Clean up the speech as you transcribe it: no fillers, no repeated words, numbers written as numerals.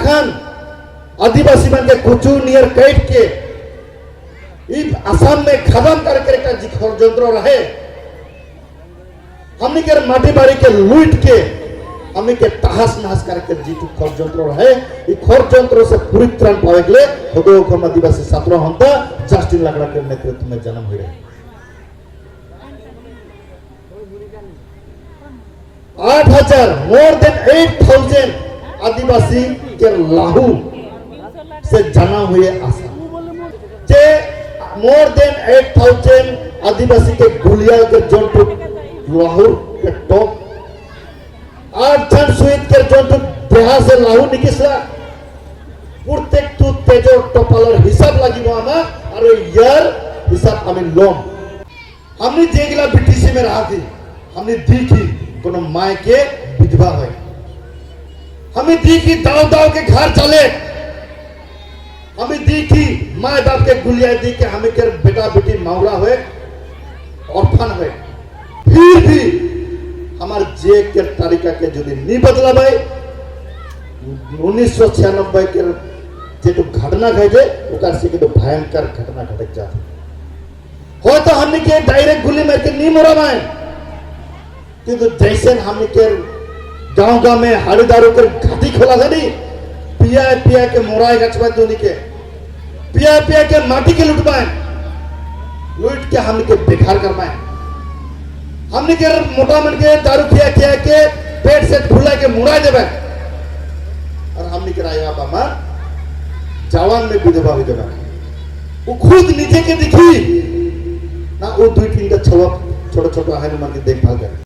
खान आदिवासी मन के कुचू near cat के आसाम में खत्म करके षड्यंत्र रहे हमने के माटी बाड़ी के लूट के हमें के तहस नहस करके जी षड्यंत्र रहे षड्यंत्र से पूरी त्राण पावे के लिए हदोखम आदिवासी छात्र हंता जस्टिन लागड़ा के नेतृत्व में जन्म हुए 8,000 मोर देन 8,000 आदिवासी के लाहू से जना हुए आसाम जे मोर देन 8,000 आदिवासी के गुलिया के जंतु लाहू के टॉप 8 जन शहीद के जंतु देहा से लाहू निकिसला प्रत्येक तु तेजर टपालर हिसाब লাগিব आमा और यार हिसाब हमें लोम हमने जेगला बीटीसी में रहा थी हमने देखी कोनो माय के विधवा है हमें देखी दाव दाव के घर चले हमें देखी माय बाप के गुलिया दी के हमें के बेटा बेटी मावरा हुए ऑर्फन हुए फिर भी हमारे जे के तरीका के जो नहीं बदला भाई 1996 के जे तो घटना घटे ओकर से के तो भयंकर घटना घटक जाता हो तो हमने के डायरेक्ट गुली मार के नहीं मरा भाई किंतु जैसे हमने के गांव में हाड़ी दारू के घाटी खोला था नहीं पिया के मोराए गचवा दोनी के पिया के माटी के लुटवाए लूट के हमने के बेकार करवाए हमने के मोटा मन के दारू खिया के पेट से फुला के मुड़ा देवे और हमने के राया बामा जवान में विधवा हो जाए वो खुद नीचे के दिखी ना वो 2-3 का छोटा छोटा हनुमान की देखभाल करे